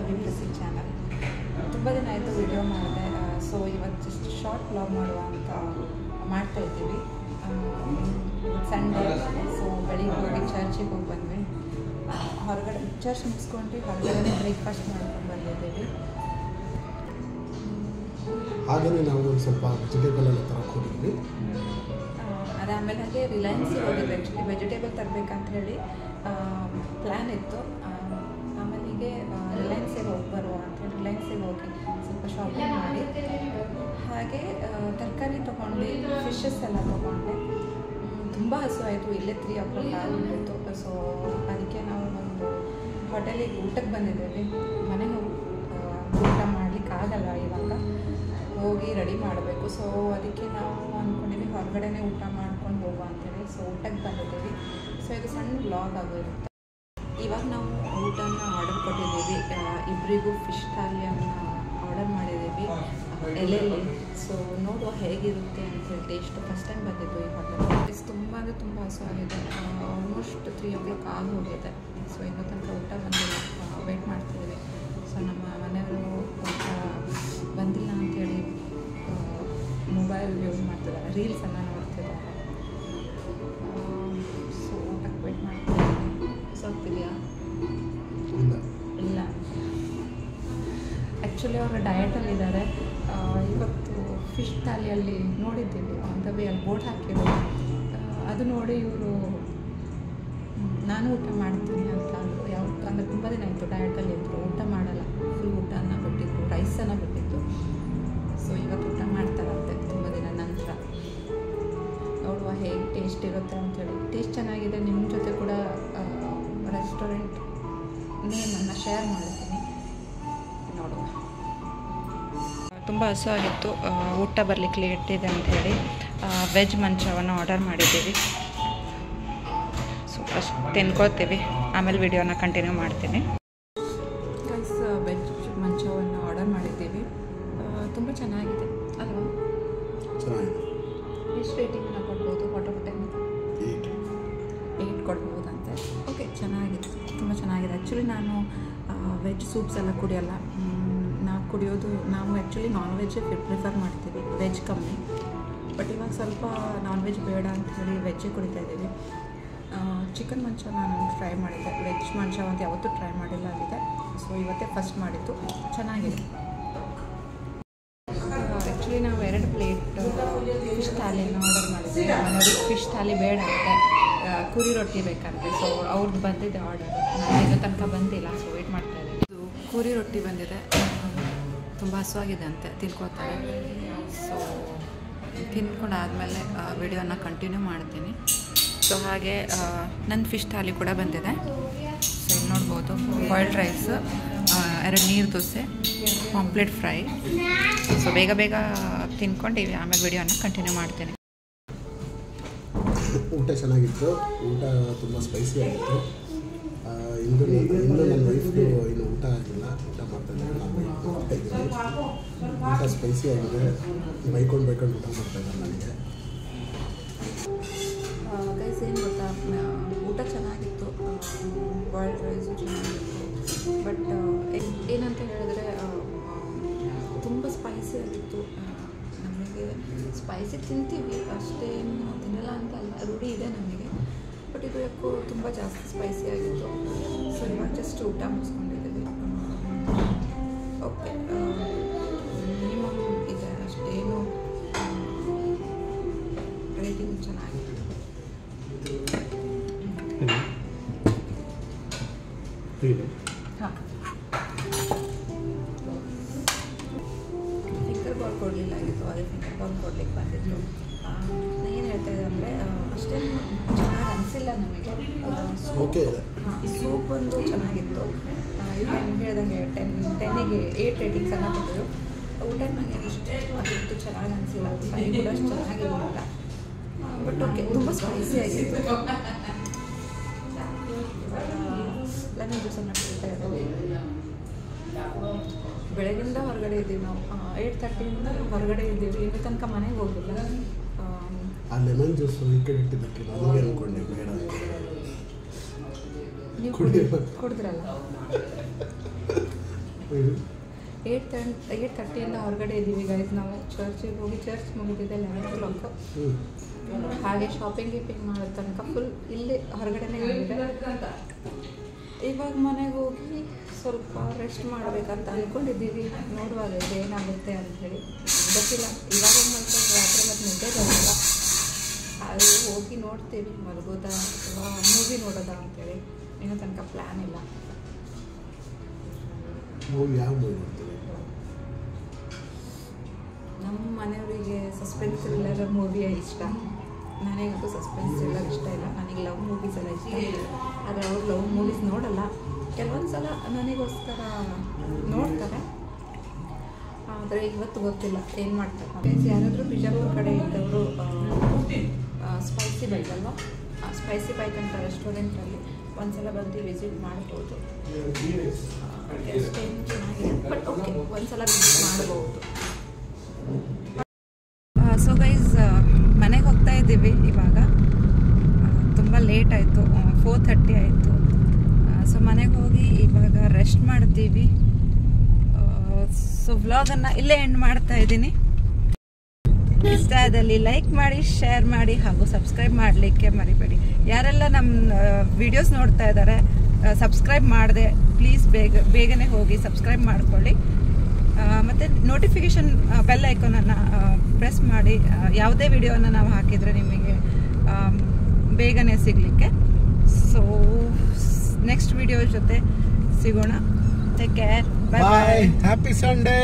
WPC channel. ತುಂಬ ದಿನ ಆಯಿತು ವಿಡಿಯೋ ಮಾಡಿದೆ. ಸೊ ಇವತ್ತು ಜಸ್ಟ್ ಶಾರ್ಟ್ ಬ್ಲಾಗ್ ಮಾಡುವ ಅಂತ ಮಾಡ್ತಾಯಿದ್ದೀವಿ. ಸಂಡೇ, ಸೊ ಬೆಳಿಗ್ಗೆ ಹೋಗಿ ಚರ್ಚಿಗೆ ಹೋಗಿ ಬಂದ್ವಿ. ಹೊರಗಡೆ ಚರ್ಚ್ ಮುಗಿಸ್ಕೊಂಡು ಹೊರಗಡೆ ಬ್ರೇಕ್ಫಾಸ್ಟ್ ಮಾಡ್ಕೊಂಡು ಬಂದಿದ್ದೀವಿ. ಹಾಗೆಯೇ ನಾವು ಒಂದು ಸ್ವಲ್ಪ ವೆಜಿಟೇಬಲ್ ಎಲ್ಲ ತರಕ್ಕೆ ಹೋಗಿದ್ವಿ. ಅದಾದಮೇಲೆ ಹಾಗೆ ರಿಲಯನ್ಸಿಗೆ ಹೋಗಿದ್ವಿ. ಆ್ಯಕ್ಚುಲಿ ವೆಜಿಟೇಬಲ್ ತರಬೇಕಂತ ಹೇಳಿ ಪ್ಲ್ಯಾನ್ ಇತ್ತು. ಆಮೇಲೆ ಹೀಗೆ ರಿಲಯನ್ಸಿಗೆ ಹೋಗಿ ಬರುವ ಅಂತೇಳಿ ರಿಲಯನ್ಸಿಗೆ ಹೋಗಿ ಸ್ವಲ್ಪ ಶಾಪಿಂಗ್ ಮಾಡಿ ಹಾಗೆ ತರಕಾರಿ ತೊಗೊಂಡು ಫಿಶಸ್ ಎಲ್ಲ ತೊಗೊಂಡೆ. ತುಂಬ ಹಸು ಆಯಿತು. ಇಲ್ಲೇ 3 o'clock ಆಗಿಬಿಟ್ಟಿತ್ತು. ಸೊ ಅದಕ್ಕೆ ನಾವು ಒಂದು ಹೋಟೆಲಿಗೆ ಊಟಕ್ಕೆ ಬಂದಿದ್ದೇವೆ. ಮನೆಗೆ ಹೋಗಿ ಊಟ ಮಾಡಲಿಕ್ಕಾಗಲ್ಲ, ಇವಾಗ ಹೋಗಿ ರೆಡಿ ಮಾಡಬೇಕು. ಸೊ ಅದಕ್ಕೆ ನಾವು ಅಂದ್ಕೊಂಡಿದ್ವಿ ಹೊರಗಡೆನೇ ಊಟ ಮಾಡ್ಕೊಂಡು ಹೋಗುವ ಅಂತೇಳಿ. ಸೊ ಊಟಕ್ಕೆ ಬಂದಿದ್ದೀವಿ. ಸೊ ಇದು ಸಣ್ಣ ವ್ಲಾಗ್ ಆಗಿರುತ್ತೆ. ಇವಾಗ ನಾವು ಊಟನ ಆರ್ಡರ್ ಕೊಟ್ಟಿದ್ದೀವಿ. ಇಬ್ಬರಿಗೂ ಫಿಶ್ ಥಾಲಿಯನ್ನು ಆರ್ಡರ್ ಮಾಡಿದ್ದೀವಿ ಎಲೆಯಲ್ಲಿ. ಸೊ ನೋಡುವ ಹೇಗಿರುತ್ತೆ ಅಂತೇಳಿ. ಟೇಸ್ಟ್ ಫಸ್ಟ್ ಟೈಮ್ ಬಂದಿದ್ದು ಈ ಹೋಟೆಲ್. ತುಂಬ ಅಂದರೆ ತುಂಬ ಹಸು ಆಗಿದೆ. ಆಲ್ಮೋಸ್ಟ್ 3 o'clock ಆಗಿ ಹೋಗಿದೆ. ಸೊ ಇನ್ನೂ ತನಕ ಊಟ ಬಂದಿಲ್ಲ, ವೆಯ್ಟ್ ಮಾಡ್ತಿದ್ದೀವಿ. ಸೊ ನಮ್ಮ ಮನೆಯವರು ಊಟ ಬಂದಿಲ್ಲ ಅಂಥೇಳಿ ಮೊಬೈಲ್ ಯೂಸ್ ಮಾಡ್ತಿದ್ದಾರೆ, ರೀಲ್ಸನ್ನು ನೋಡ್ತಿದ್ದಾರೆ. ಸೊ ಊಟಕ್ಕೆ ವೆಯ್ಟ್ ಮಾಡ್ತಿದ್ದೀನಿ. ಸಾಕ್ತಿದೆಯಾ? ಇಲ್ಲ, ಆ್ಯಕ್ಚುಲಿ ಅವರು ಡಯಟಲ್ಲಿದ್ದಾರೆ. ಇವತ್ತು ಫಿಶ್ ಥಾಲಿಯಲ್ಲಿ ನೋಡಿದ್ದೀವಿ ಆನ್ ದ ವೇ, ಅಲ್ಲಿ ಬೋರ್ಡ್ ಹಾಕಿದ್ರು. ಅದು ನೋಡಿ ಇವರು ನಾನು ಊಟ ಮಾಡ್ತೀನಿ ಅಂತ ಅಂದರು. ಯಾವತ್ತು ಅಂದರೆ ತುಂಬ ದಿನ ಆಯಿತು ಡಯಟಲ್ಲಿ ಇದ್ದರು, ಊಟ ಮಾಡಲ್ಲ, ಫುಲ್ ಊಟನ ಬಿಟ್ಟಿದ್ರು, ರೈಸನ್ನು ಬಿಟ್ಟಿದ್ದು. ಸೊ ಇವತ್ತು ಊಟ ಮಾಡ್ತಾರಂತೆ ತುಂಬ ದಿನ ನಂತರ. ನೋಡುವ ಹೇಗೆ ಟೇಸ್ಟ್ ಇರುತ್ತೆ ಅಂಥೇಳಿ. ಟೇಸ್ಟ್ ಚೆನ್ನಾಗಿದೆ. ನಿಮ್ಮ ಜೊತೆ ಕೂಡ ರೆಸ್ಟೋರೆಂಟ್ ನೇಮನ್ನು ಶೇರ್ ಮಾಡ್ತೀನಿ, ನೋಡುವ. ತುಂಬ ಹಸು ಆಗಿತ್ತು, ಊಟ ಬರಲಿಕ್ಕೆ ಲೇಟ್ ಇದೆ ಅಂಥೇಳಿ ವೆಜ್ ಮಂಚವನ್ನು ಆರ್ಡರ್ ಮಾಡಿದ್ದೀವಿ. ಸೊ ಫಸ್ಟ್ ತಿನ್ಕೋತೀವಿ, ಆಮೇಲೆ ವಿಡಿಯೋನ ಕಂಟಿನ್ಯೂ ಮಾಡ್ತೀನಿ. ಗೈಸ್, ವೆಜ್ ಮಂಚವನ್ನು ಆರ್ಡರ್ ಮಾಡಿದ್ದೀವಿ. ತುಂಬ ಚೆನ್ನಾಗಿದೆ ಅಲ್ವಾ? ಚೆನ್ನಾಗಿದೆ. ಎಷ್ಟು ರೇಟಿಂಗನ್ನು ಕೊಡ್ಬೋದು? Out of 10 8 ಕೊಡ್ಬೋದಂತೆ. ಓಕೆ, ಚೆನ್ನಾಗಿದೆ, ತುಂಬ ಚೆನ್ನಾಗಿದೆ. ಆ್ಯಕ್ಚುಲಿ ನಾನು ವೆಜ್ ಸೂಪ್ಸ್ ಎಲ್ಲ ಕುಡಿಯೋಲ್ಲ. ನಾವು ಆ್ಯಕ್ಚುಲಿ ನಾನ್ ವೆಜ್ಜೇ ಪ್ರಿಫರ್ ಮಾಡ್ತೀವಿ, ವೆಜ್ ಕಮ್ಮಿ. ಬಟ್ ಇವಾಗ ಸ್ವಲ್ಪ ನಾನ್ ವೆಜ್ ಬೇಡ ಅಂಥೇಳಿ ವೆಜ್ಜೇ ಕುಡಿತಾ ಇದ್ದೀವಿ. ಚಿಕನ್ ಮಂಚ ನಾನು ಟ್ರೈ ಮಾಡಿದ್ದೆ, ವೆಜ್ ಮಂಚ ಅಂತ ಯಾವತ್ತೂ ಟ್ರೈ ಮಾಡಿಲ್ಲ ಆಗಿದೆ. ಸೊ ಇವತ್ತೇ ಫಸ್ಟ್ ಮಾಡಿದ್ದು, ಚೆನ್ನಾಗಿದೆ. ಆ್ಯಕ್ಚುಲಿ ನಾವು 2 ಪ್ಲೇಟ್ ಫಿಶ್ ಥಾಲಿಯನ್ನು ಆರ್ಡರ್ ಮಾಡಿದ್ವಿ. ಮನೆಯವ್ರಿಗೆ ಫಿಶ್ ಥಾಲಿ ಬೇಡ ಅಂತೆ, ಕುರಿ ರೊಟ್ಟಿ ಬೇಕಂತೆ. ಸೊ ಅವ್ರದ್ದು ಬಂದಿದೆ ಆರ್ಡರ್, ನಾನು ಇನ್ನೂ ತನಕ ಬಂದಿಲ್ಲ. ಸೊ ವೆಯ್ಟ್ ಮಾಡ್ತಾಯಿದ್ದೀನಿ. ಇದು ಕುರಿ ರೊಟ್ಟಿ ಬಂದಿದೆ, ತುಂಬ ಹಸುವಾಗಿದೆ ಅಂತೆ, ತಿನ್ಕೋತಾರೆ. ಸೊ ತಿನ್ಕೊಂಡಾದಮೇಲೆ ವಿಡಿಯೋನ ಕಂಟಿನ್ಯೂ ಮಾಡ್ತೀನಿ. ಸೊ ಹಾಗೆ ನನ್ನ ಫಿಶ್ ಥಾಲಿ ಕೂಡ ಬಂದಿದೆ. ಸೊ ಇಲ್ಲಿ ನೋಡ್ಬೋದು, ಬಾಯ್ಲ್ಡ್ ರೈಸ್, 2 ನೀರು ದೋಸೆ, ಪಾಂಪ್ಲೆಟ್ ಫ್ರೈ. ಸೊ ಬೇಗ ಬೇಗ ತಿನ್ಕೊಂಡು ಆಮೇಲೆ ವಿಡಿಯೋನ ಕಂಟಿನ್ಯೂ ಮಾಡ್ತೀನಿ. ಊಟ ಚೆನ್ನಾಗಿತ್ತು. ಊಟ ತುಂಬ ಸ್ಪೈಸಿ ಆಗಿತ್ತು. ಇಂದು ನನ್ನ ವೈಫ್ದು ಇನ್ನು ಊಟ ಆಗಿಲ್ಲ, ಊಟ ಮಾಡ್ತಾಯಿದ್ದಾರೆ. ನಾನು ಮಾಡ್ತಾಯಿದ್ದೀನಿ. ಊಟ ಸ್ಪೈಸಿ ಆಗಿದೆ. ಬೈಕೊಂಡು ಊಟ ಮಾಡ್ತಾಯಿದ್ದಾರೆ ನನಗೆ. ಗೈಸ್, ಏನು ಗೊತ್ತಾ, ಊಟ ಚೆನ್ನಾಗಿತ್ತು, ಬಾಯ್ಲ್ಡ್ ರೈಸು ಚೆನ್ನಾಗಿತ್ತು. ಬಟ್ ಏನಂತ ಹೇಳಿದ್ರೆ ತುಂಬ ಸ್ಪೈಸಿ ಆಗಿತ್ತು. ನಮಗೆ ಸ್ಪೈಸಿ ತಿಂತೀವಿ, ಅಷ್ಟೇನು ತಿನ್ನಲ್ಲ ಅಂತ ಅಲ್ಲ, ರೂಢಿ ಇದೆ ನಮಗೆ. ಬಟ್ ಇದು ಯಾಕೋ ತುಂಬ ಜಾಸ್ತಿ ಸ್ಪೈಸಿ ಆಗಿತ್ತು. ಸೊ ಇವಾಗ ಜಸ್ಟ್ ಊಟ ಮುಗಿಸ್ಕೊಂಡಿದ್ದೀವಿ. ಓಕೆ, ಮಿನಿಮಮ್ ಇದೆ, ಅಷ್ಟೇನು ರೇಟಿಂಗ್ ಚೆನ್ನಾಗಿದೆ. ಹಾಂ, ಫಿಂಗರ್ ಬಾಲ್ ಕೊಡಲಿಲ್ಲ ಆಗಿತ್ತು, ಅದೇ ಫಿಂಗರ್ ಬಾಲ್ ಕೊಡ್ಲಿಕ್ಕೆ ಬಂದಿದ್ದು. ಏನು ಹೇಳ್ತಾ ಇದ್ದೆ ಅಂದರೆ, ಅಷ್ಟೇನು ಚೆನ್ನಾಗಿ ಅನಿಸಿಲ್ಲ ನಮಗೆ. ಓಕೆ, ಸೂಪ್ ಒಂದು ಚೆನ್ನಾಗಿತ್ತು. ಈಗ ನಿಮ್ಗೆ ಹೇಳ್ದಂಗೆ 10ಗೆ 8 ರೇಟಿಂಗ್ಸನ್ನು ಕೊಟ್ಟರು. ಊಟ ನನಗೆ ಅಷ್ಟು ಚೆನ್ನಾಗಿ ಅನಿಸಿಲ್ಲ, ಫ್ರೈ ಕೂಡ ಅಷ್ಟು ಚೆನ್ನಾಗಿರಲಿಲ್ಲ. ಬಟ್ ಓಕೆ, ತುಂಬ ಸ್ಪೈಸಿ ಆಗಿತ್ತು. ಲೆಮನ್ ಜ್ಯೂಸನ್ನು ಕುಡಿತಾ ಇದ್ದೀವಿ. ಬೆಳಗಿಂದ ಹೊರಗಡೆ ಇದ್ದೀವಿ ನಾವು. 8:30ಇಂದ ಹೊರಗಡೆ ಇದ್ದೀವಿ, ಇನ್ನೂ ತನಕ ಮನೆಗೆ ಹೋಗಿಲ್ಲ. ಆ ಲೆಮನ್ ಜ್ಯೂಸು ಈ ಕಡೆ ಇಟ್ಟಿದ್ದಕ್ಕೆ ನನಗೆ ಅಂದ್ಕೊಂಡೆ ಬೇಡ. ನೀವು ಕುಡಿದ್ರಲ್ಲ? 8:30 ಹೊರಗಡೆ ಇದ್ದೀವಿ ಗೈಸ್. ನಾವು ಚರ್ಚಿಗೆ ಹೋಗಿ ಚರ್ಚ್ ಮುಗಿದಿದೆ 11 o'clock. ಹಾಗೆ ಶಾಪಿಂಗ್ ಮಾಡೋ ತನಕ ಫುಲ್ ಇಲ್ಲಿ ಹೊರಗಡೆನೇ ಆಗಿದೆ. ಇವಾಗ ಮನೆಗೆ ಹೋಗಿ ಸ್ವಲ್ಪ ರೆಸ್ಟ್ ಮಾಡಬೇಕಂತ ಅಂದ್ಕೊಂಡಿದ್ದೀವಿ. ನೋಡುವಾಗ ಇದೇನಾಗುತ್ತೆ ಅಂಥೇಳಿ ಗೊತ್ತಿಲ್ಲ. ಇವಾಗ ಮಲ್ಕೊಂಡು ರಾತ್ರಿ ಮತ್ತು ನಿದ್ದೆ ಬರೋಲ್ಲ. ಅದು ಹೋಗಿ ನೋಡ್ತೀವಿ ಮಲಗೋದಾ ಅಥವಾ ಮೂವಿ ನೋಡೋದಾ ಅಂಥೇಳಿ. ಇನ್ನೂ ತನಕ ಪ್ಲ್ಯಾನ್ ಇಲ್ಲ. ಯಾವ ಮೂವಿ ನೋಡ್ತೀವಿ? ನಮ್ಮ ಮನೆಯವರಿಗೆ ಸಸ್ಪೆನ್ಸ್ ಥ್ರಿಲ್ಲರ್ ಮೂವಿ ಇಷ್ಟ. ನನಗಂತೂ ಸಸ್ಪೆನ್ಸ್ ಥ್ರಿಲ್ಲರ್ ಇಷ್ಟ ಇಲ್ಲ. ನನಗೆ ಲವ್ ಮೂವೀಸ್ ಎಲ್ಲ ಇಷ್ಟ. ಆದರೆ ಅವ್ರು ಲವ್ ಮೂವೀಸ್ ನೋಡಲ್ಲ. ಕೆಲವೊಂದು ಸಲ ನನಗೋಸ್ಕರ ನೋಡ್ತಾರೆ. ಆದರೆ ಇವತ್ತು ಗೊತ್ತಿಲ್ಲ ಏನು ಮಾಡ್ತಾರೆ. ಯಾರಾದರೂ ಬಿಜಾಪುರ ಕಡೆ ಇದ್ದವರು ಸ್ಪೈಸಿ ಬೈಕ್ ಅಲ್ವಾ, ಸ್ಪೈಸಿ ಬೈಕ್ ಅಂತ ರೆಸ್ಟೋರೆಂಟಲ್ಲಿ ಒಂದ್ಸಲ ಬಂದು ವಿಸಿಟ್ ಮಾಡ್ಬೋದು. ಅಷ್ಟೇನು ಚೆನ್ನಾಗಿದೆ, ಬಟ್ ಓಕೆ ಒಂದ್ಸಲ ವಿಸಿಟ್ ಮಾಡ್ಬೋದು. ಸೊ ಗೈಸ್, ಮನೆಗೆ ಹೋಗ್ತಾ ಇದ್ದೀವಿ ಇವಾಗ. ತುಂಬ ಲೇಟ್ ಆಯಿತು, 4:30 ಆಯಿತು. ಸೊ ಮನೆಗೆ ಹೋಗಿ ಇವಾಗ ರೆಸ್ಟ್ ಮಾಡ್ತೀವಿ. ಸೊ ವ್ಲಾಗನ್ನು ಇಲ್ಲೇ ಎಂಡ್ ಮಾಡ್ತಾ ಇದ್ದೀನಿ. ಇಷ್ಟ ಆದಲ್ಲಿ ಲೈಕ್ ಮಾಡಿ, ಶೇರ್ ಮಾಡಿ ಹಾಗೂ ಸಬ್ಸ್ಕ್ರೈಬ್ ಮಾಡಲಿಕ್ಕೆ ಮರಿಬೇಡಿ. ಯಾರೆಲ್ಲ ನಮ್ಮ ವಿಡಿಯೋಸ್ ನೋಡ್ತಾ ಇದ್ದಾರೆ ಸಬ್ಸ್ಕ್ರೈಬ್ ಮಾಡದೆ ಪ್ಲೀಸ್ ಬೇಗನೆ ಹೋಗಿ ಸಬ್ಸ್ಕ್ರೈಬ್ ಮಾಡ್ಕೊಳ್ಳಿ. ಮತ್ತು ನೋಟಿಫಿಕೇಷನ್ ಬೆಲ್ ಐಕಾನನ್ನು ಪ್ರೆಸ್ ಮಾಡಿ. ಯಾವುದೇ ವಿಡಿಯೋನ ನಾವು ಹಾಕಿದರೆ ನಿಮಗೆ ಬೇಗನೆ ಸಿಗಲಿಕ್ಕೆ. ಸೊ ನೆಕ್ಸ್ಟ್ ವಿಡಿಯೋ ಜೊತೆ ಸಿಗೋಣ. Take care. Bye bye. Happy Sunday.